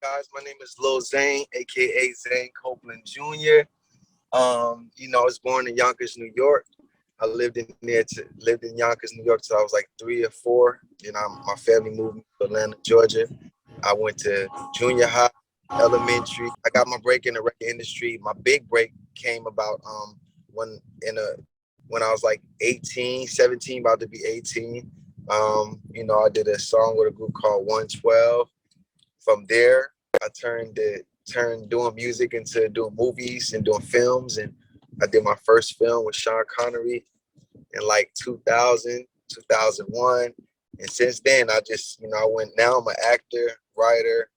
guys? My name is Lil Zane, aka Zane Copeland Jr. I was born in Yonkers, New York. I lived in Yonkers, New York till I was like 3 or 4. My family moved to Atlanta, Georgia. I went to junior high, elementary. I got my break in the record industry. My big break came about when when I was like 18, 17, about to be 18. I did a song with a group called 112. From there, I turned doing music into doing movies and doing films. And I did my first film with Sean Connery in like 2000, 2001. And since then, now I'm an actor, writer,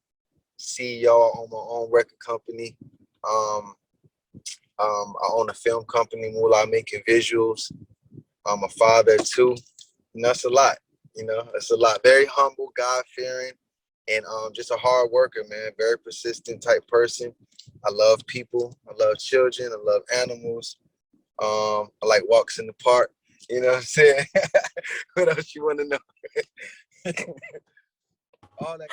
CEO. I own my own record company. I own a film company, Moolah, making visuals. I'm a father too. That's a lot. It's a lot. Very humble, God-fearing, and just a hard worker, man. Very persistent type person. I love people. I love children. I love animals. I like walks in the park. You know what I'm saying? What else you want to know? All that.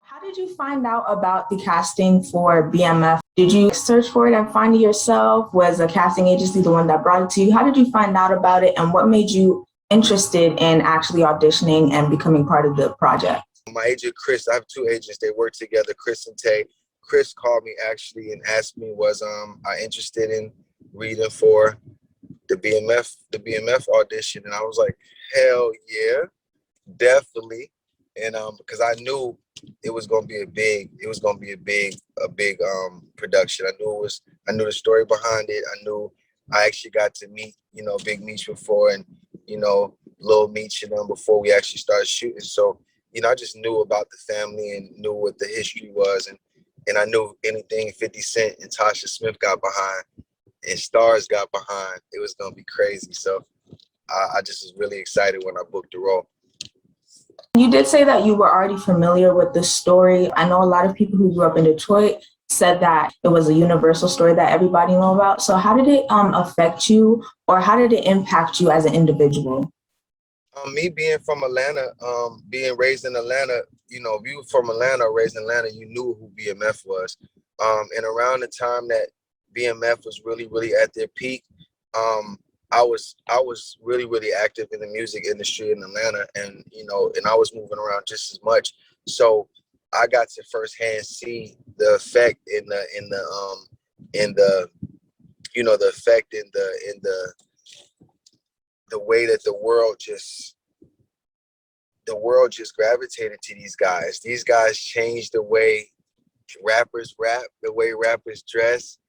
How did you find out about the casting for BMF? Did you search for it and find it yourself? Was a casting agency the one that brought it to you? How did you find out about it, and what made you interested in actually auditioning and becoming part of the project? My agent, Chris, I have two agents. They work together, Chris and Tay. Chris called me actually and asked me, was I interested in reading for the BMF audition? And I was like, hell yeah, definitely. And because I knew it was gonna be a big production. I knew the story behind it. I actually got to meet, Big Meech before, and Lil Meech and them before we actually started shooting. So, I just knew about the family and knew what the history was, and I knew anything 50 Cent and Tasha Smith got behind and Starz got behind, it was gonna be crazy. So I just was really excited when I booked the role. You did say that you were already familiar with the story. I know a lot of people who grew up in Detroit said that it was a universal story that everybody know about. So how did it affect you, or how did it impact you as an individual? Me being from Atlanta, being raised in Atlanta, if you were from Atlanta or raised in Atlanta, you knew who BMF was. And around the time that BMF was really, really at their peak, I was really, really active in the music industry in Atlanta, and and I was moving around just as much. So I got to firsthand see the effect in the effect in the way that the world just gravitated to these guys. These guys changed the way rappers rap, the way rappers dress.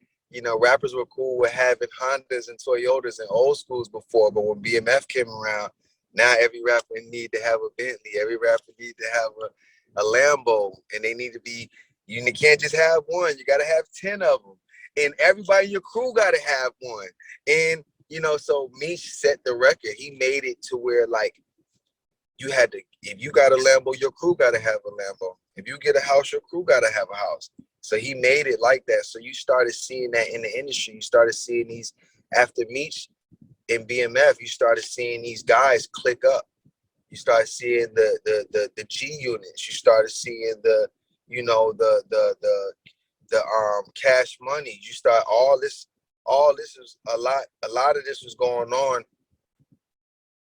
Rappers were cool with having Hondas and Toyotas and old schools before, but when BMF came around, now every rapper need to have a Bentley. Every rapper need to have a Lambo, and they need to be. You can't just have one. You got to have 10 of them, and everybody in your crew got to have one. And so Meech set the record. He made it to where you had to. If you got a Lambo, your crew got to have a Lambo. If you get a house, your crew got to have a house. So he made it like that. So you started seeing that in the industry. You started seeing these, after Meech and BMF, you started seeing these guys click up. You started seeing the G units. You started seeing the Cash Money. You start all this was a lot of this was going on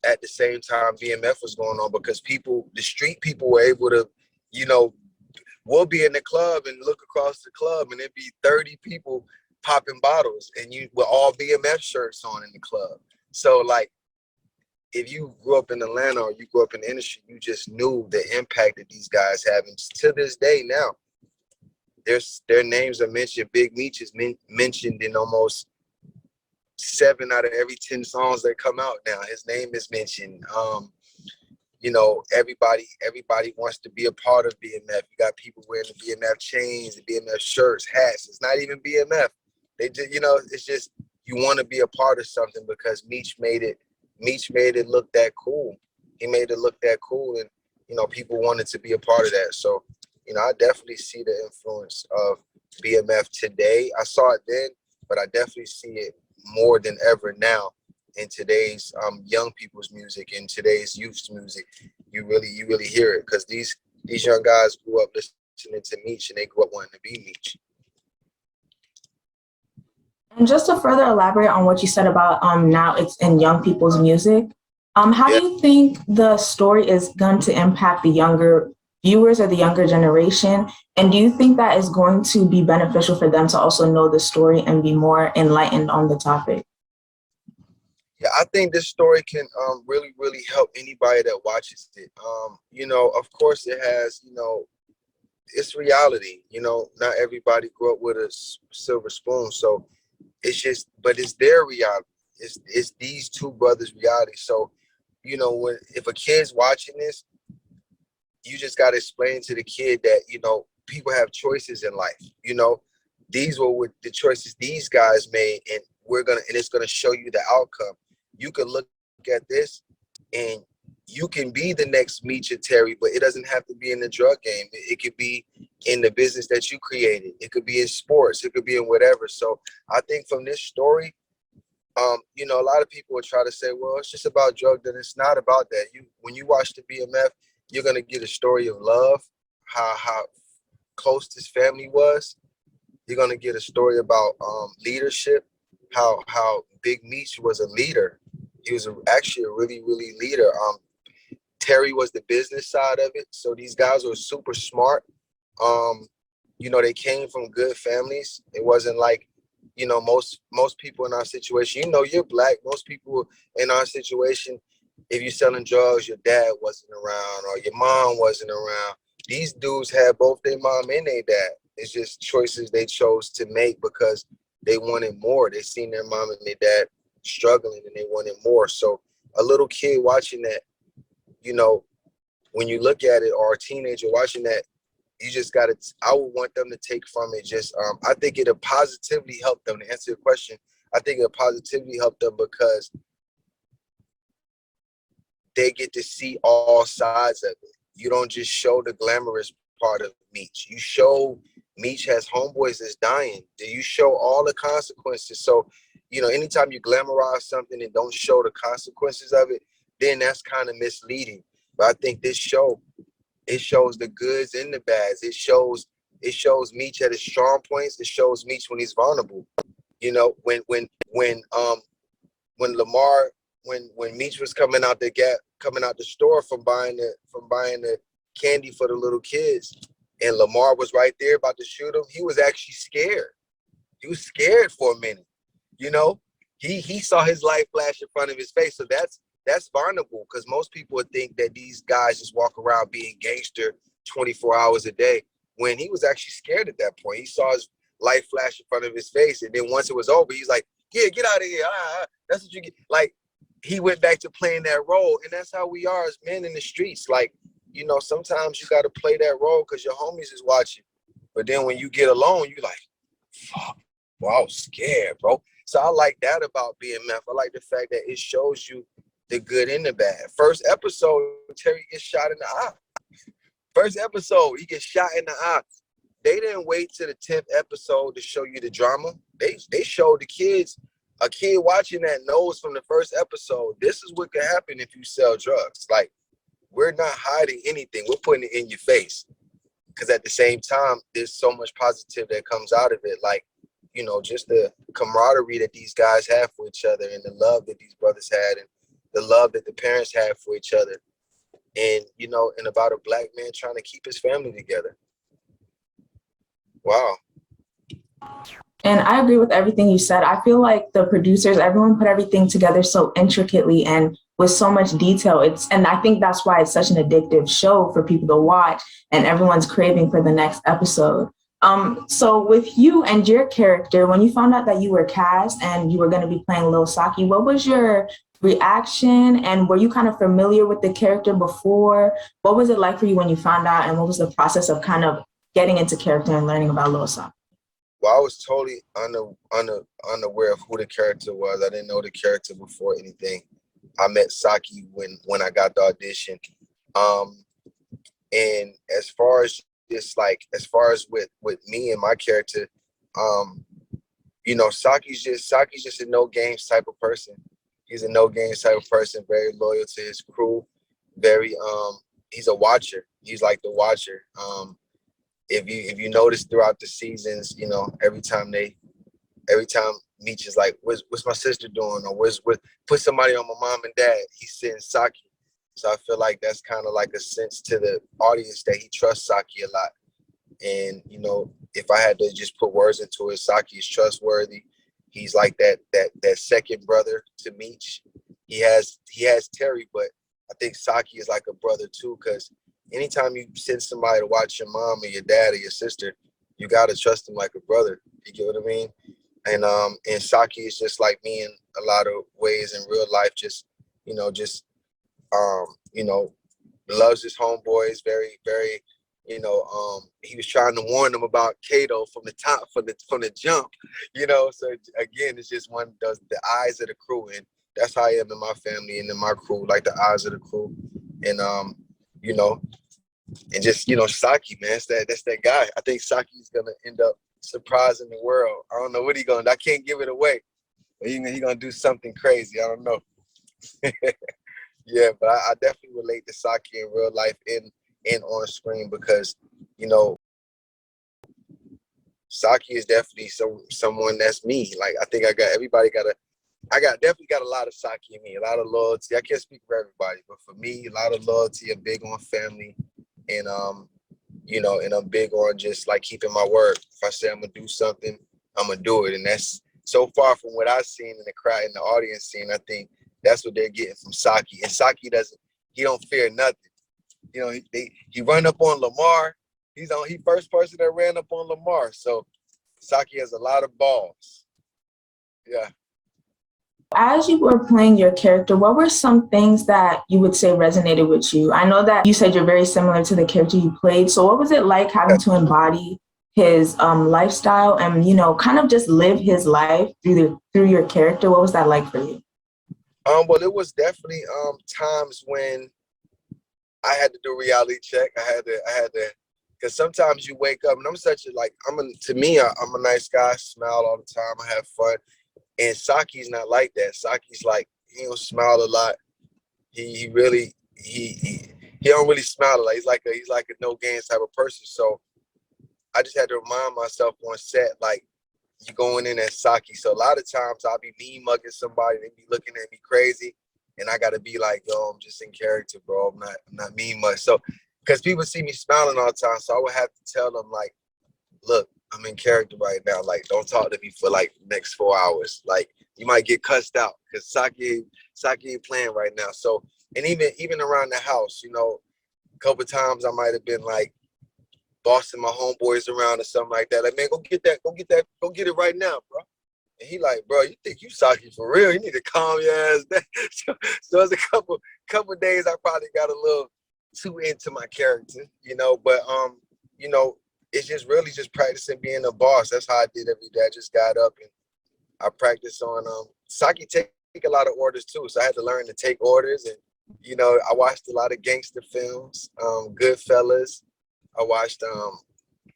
at the same time BMF was going on, because the street people were able to, we'll be in the club and look across the club and there'd be 30 people popping bottles, and you with all BMF shirts on in the club. So if you grew up in Atlanta or you grew up in the industry, you just knew the impact that these guys have. And to this day now, their names are mentioned. Big Meech is mentioned in almost 7 out of every 10 songs that come out now. His name is mentioned. Everybody wants to be a part of BMF. You got people wearing the BMF chains, the BMF shirts, hats. It's not even BMF. They just, it's just, you want to be a part of something because Meech made it look that cool. He made it look that cool, and people wanted to be a part of that. So, I definitely see the influence of BMF today. I saw it then, but I definitely see it more than ever now in today's young people's music, in today's youth's music. You really hear it, because these young guys grew up listening to Meech, and they grew up wanting to be Meech. And just to further elaborate on what you said about now it's in young people's music, how do you think the story is going to impact the younger viewers or the younger generation? And do you think that is going to be beneficial for them to also know the story and be more enlightened on the topic? Yeah, I think this story can really help anybody that watches it. Of course it has, it's reality. Not everybody grew up with a silver spoon, so but it's their reality. It's these two brothers' reality. So, if a kid's watching this, you just got to explain to the kid that, people have choices in life. These were the choices these guys made, and it's gonna show you the outcome. You can look at this and you can be the next Meech or Terry, but it doesn't have to be in the drug game. It could be in the business that you created. It could be in sports. It could be in whatever. So I think from this story, a lot of people will try to say, well, it's just about drugs, and it's not about that. When you watch the BMF, you're gonna get a story of love, how close this family was. You're gonna get a story about leadership, how Big Meech was a leader. He was actually a really leader. Terry was the business side of it. So these guys were super smart. They came from good families. It wasn't like, most people in our situation, you're black. Most people in our situation, if you're selling drugs, your dad wasn't around or your mom wasn't around. These dudes had both their mom and their dad. It's just choices they chose to make because they wanted more. They seen their mom and their dad struggling, and they wanted more. So a little kid watching that, when you look at it, or a teenager watching that, you just got to, I would want them to take from it just, I think it'll positively help them. To answer your question, I think it'll positively help them because they get to see all sides of it. You don't just show the glamorous part of Meech. You show Meech has homeboys that's dying. You show all the consequences. So, anytime you glamorize something and don't show the consequences of it, then that's kind of misleading. But I think this show, it shows the goods and the bads. It shows Meech at his strong points. It shows Meech when he's vulnerable. When Meech was coming out the store from buying the candy for the little kids, and Lamar was right there about to shoot him, he was actually scared. He was scared for a minute. He saw his life flash in front of his face. So that's vulnerable, because most people would think that these guys just walk around being gangster 24 hours a day, when he was actually scared at that point. He saw his life flash in front of his face, and then once it was over, he's like, yeah, get out of here. That's what you get. Like, he went back to playing that role, and that's how we are as men in the streets. Like, sometimes you got to play that role because your homies is watching. But then when you get alone, you like, fuck, well, I was scared, bro. So I like that about BMF. I like the fact that it shows you the good and the bad. First episode, Terry gets shot in the eye. First episode, he gets shot in the eye. They didn't wait to the 10th episode to show you the drama. They showed the kids, a kid watching that knows from the first episode, this is what can happen if you sell drugs. Like, we're not hiding anything. We're putting it in your face. Because at the same time, there's so much positive that comes out of it. Like, just the camaraderie that these guys have for each other, and the love that these brothers had, and the love that the parents have for each other. And, and about a black man trying to keep his family together. Wow. And I agree with everything you said. I feel like the producers, everyone put everything together so intricately and with so much detail. And I think that's why it's such an addictive show for people to watch, and everyone's craving for the next episode. So with you and your character, when you found out that you were cast and you were going to be playing Lil Sockie, what was your reaction? And were you kind of familiar with the character before? What was it like for you when you found out, and what was the process of kind of getting into character and learning about Lil Sockie? Well, I was totally unaware of who the character was. I didn't know the character before anything. I met Sockie when I got the audition. And as far as just like, as far as with me and my character, you know, Sockie's just a no games type of person. He's a no games type of person, very loyal to his crew, very he's a watcher. He's like the watcher. If you notice throughout the seasons, you know, every time Meech is like, what's my sister doing? Or put somebody on my mom and dad, he's sitting Sockie. So I feel like that's kind of like a sense to the audience that he trusts Sockie a lot. And, you know, if I had to just put words into it, Sockie is trustworthy. He's like that second brother to Meech. He has Terry, but I think Sockie is like a brother too, because anytime you send somebody to watch your mom or your dad or your sister, you gotta trust them like a brother. You get what I mean? And Sockie is just like me in a lot of ways in real life. Just you know, loves his homeboys. Very, very. You know, he was trying to warn them about Kato from the top, from the jump. You know, so again, it's just one of the eyes of the crew, and that's how I am in my family and in my crew, like the eyes of the crew. And you know, and just Sockie, man, that's that guy. I think Saki's gonna end up surprising the world. I don't know what I can't give it away. But he gonna do something crazy. I don't know. Yeah, but I definitely relate to Sockie in real life and on screen, because you know Sockie is definitely someone that's me. Like, I think I definitely got a lot of Sockie in me, a lot of loyalty. I can't speak for everybody, but for me, a lot of loyalty. I'm big on family, and you know, and I'm big on just like keeping my word. If I say I'm gonna do something, I'm gonna do it. And that's so far from what I've seen in the crowd, in the audience scene. I think that's what they're getting from Sockie. And Sockie he don't fear nothing. You know, he run up on Lamar. He first person that ran up on Lamar. So Sockie has a lot of balls. Yeah. As you were playing your character, what were some things that you would say resonated with you? I know that you said you're very similar to the character you played. So what was it like having to embody his lifestyle and, you know, kind of just live his life through your character? What was that like for you? Well, it was definitely times when I had to do a reality check. I had to, because sometimes you wake up, and I'm I'm a nice guy, smile all the time, I have fun. And Saki's not like that. Saki's like, he don't smile a lot. He really he don't really smile a lot. He's like a no games type of person. So I just had to remind myself on set, like, you going in as Sockie. So a lot of times I'll be mean mugging somebody, they be looking at me crazy, and I gotta be like, yo, I'm just in character, bro. I'm not mean much. So because people see me smiling all the time, so I would have to tell them, like, look, I'm in character right now. Like, don't talk to me for like the next 4 hours. Like, you might get cussed out because Sockie ain't playing right now. So, and even around the house, you know, a couple of times I might have been like bossing my homeboys around or something like that. Like, man, go get it right now, bro. And he like, bro, you think you Sockie for real? You need to calm your ass down. So it's a couple of days I probably got a little too into my character, you know. But you know, it's just really just practicing being a boss. That's how I did every day. I just got up and I practiced on Sockie take a lot of orders too. So I had to learn to take orders, and you know, I watched a lot of gangster films, Goodfellas. I watched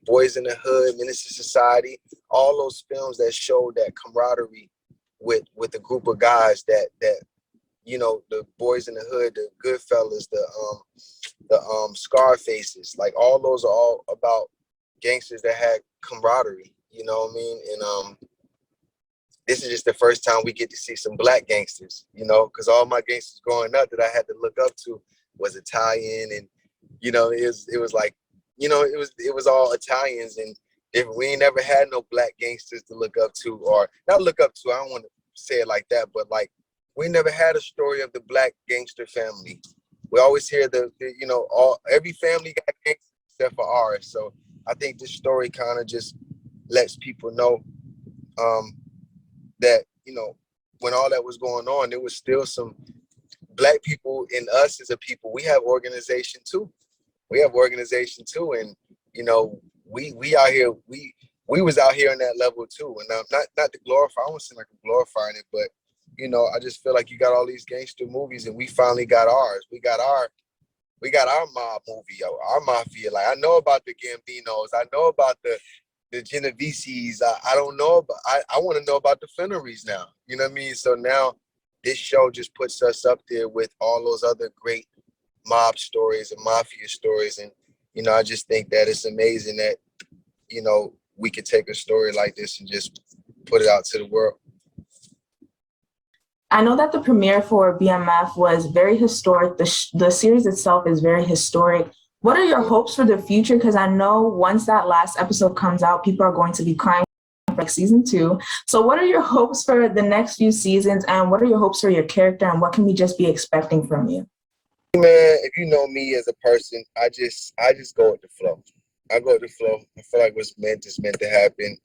Boys in the Hood, Menace to Society, all those films that showed that camaraderie with a group of guys that you know, the Boys in the Hood, the Goodfellas, the Scarfaces, like all those are all about gangsters that had camaraderie, you know what I mean? And this is just the first time we get to see some black gangsters, you know, because all my gangsters growing up that I had to look up to was Italian, and you know, it was like, you know, it was all Italians and different. We ain't never had no black gangsters to look up to, or not look up to. I don't want to say it like that, but like, we never had a story of the black gangster family. We always hear the you know, every family got gangsters except for ours. So I think this story kind of just lets people know that, you know, when all that was going on, there was still some black people in us as a people. We have organization too. And you know, we out here, we was out here on that level too. And not to glorify, I don't seem like I'm glorifying it, but you know, I just feel like you got all these gangster movies, and we finally got ours. We got We got our mob movie, yo, our mafia. Like I know about the Gambinos, I know about the Genoveses. I don't know, but I want to know about the Flenorys now. You know what I mean? So now this show just puts us up there with all those other great mob stories and mafia stories. And, you know, I just think that it's amazing that, you know, we could take a story like this and just put it out to the world. I know that the premiere for BMF was very historic. The series itself is very historic. What are your hopes for the future? Because I know once that last episode comes out, people are going to be crying for like season 2. So what are your hopes for the next few seasons, and what are your hopes for your character, and what can we just be expecting from you? Man, if you know me as a person, I just go with the flow. I go with the flow. I feel like what's meant is meant to happen.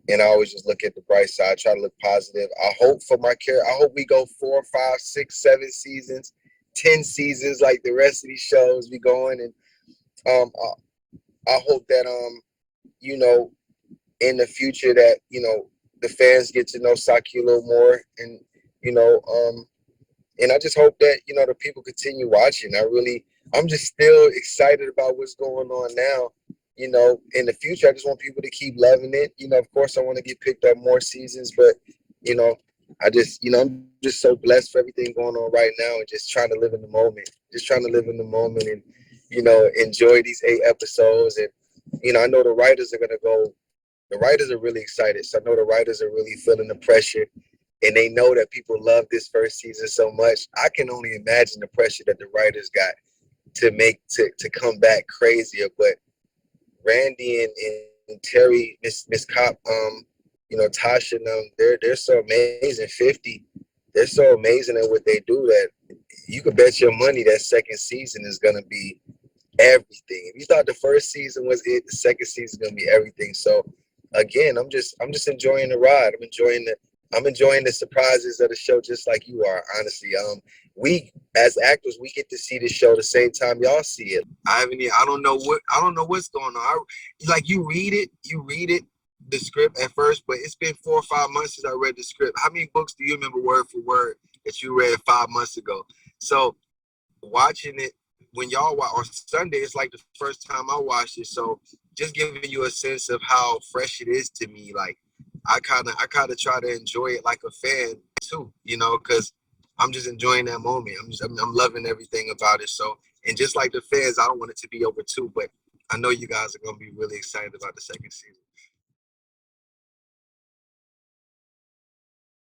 And I always just look at the bright side, I try to look positive. I hope for my character, I hope we go 4, 5, 6, 7 seasons, 10 seasons like the rest of these shows be going. And I hope that you know, in the future that, you know, the fans get to know Sockie a little more, and you know, and I just hope that, you know, the people continue watching. I'm just still excited about what's going on now. You know, in the future, I just want people to keep loving it. You know, of course, I want to get picked up more seasons, but, you know, I'm just so blessed for everything going on right now, and just trying to live in the moment. Just trying to live in the moment and, you know, enjoy these 8 episodes. And, you know, I know the writers are really excited. So I know the writers are really feeling the pressure, and they know that people love this first season so much. I can only imagine the pressure that the writers got to come back crazier. But Randy and Terry, Miss Cop, you know, Tasha and them, they're so amazing. 50, they're so amazing at what they do that you could bet your money that second season is gonna be everything. If you thought the first season was it, the second season is gonna be everything. So again, I'm just enjoying the ride. I'm enjoying the surprises of the show just like you are, honestly. We as actors, we get to see the show the same time y'all see it. I don't know what's going on. Like you read it, the script at first, but it's been 4 or 5 months since I read the script. How many books do you remember word for word that you read 5 months ago? So watching it when y'all watch on Sunday, it's like the first time I watched it. So just giving you a sense of how fresh it is to me. Like I kind of try to enjoy it like a fan too, you know, because I'm just enjoying that moment. I'm loving everything about it. So, and just like the fans, I don't want it to be over too, but I know you guys are gonna be really excited about the second season.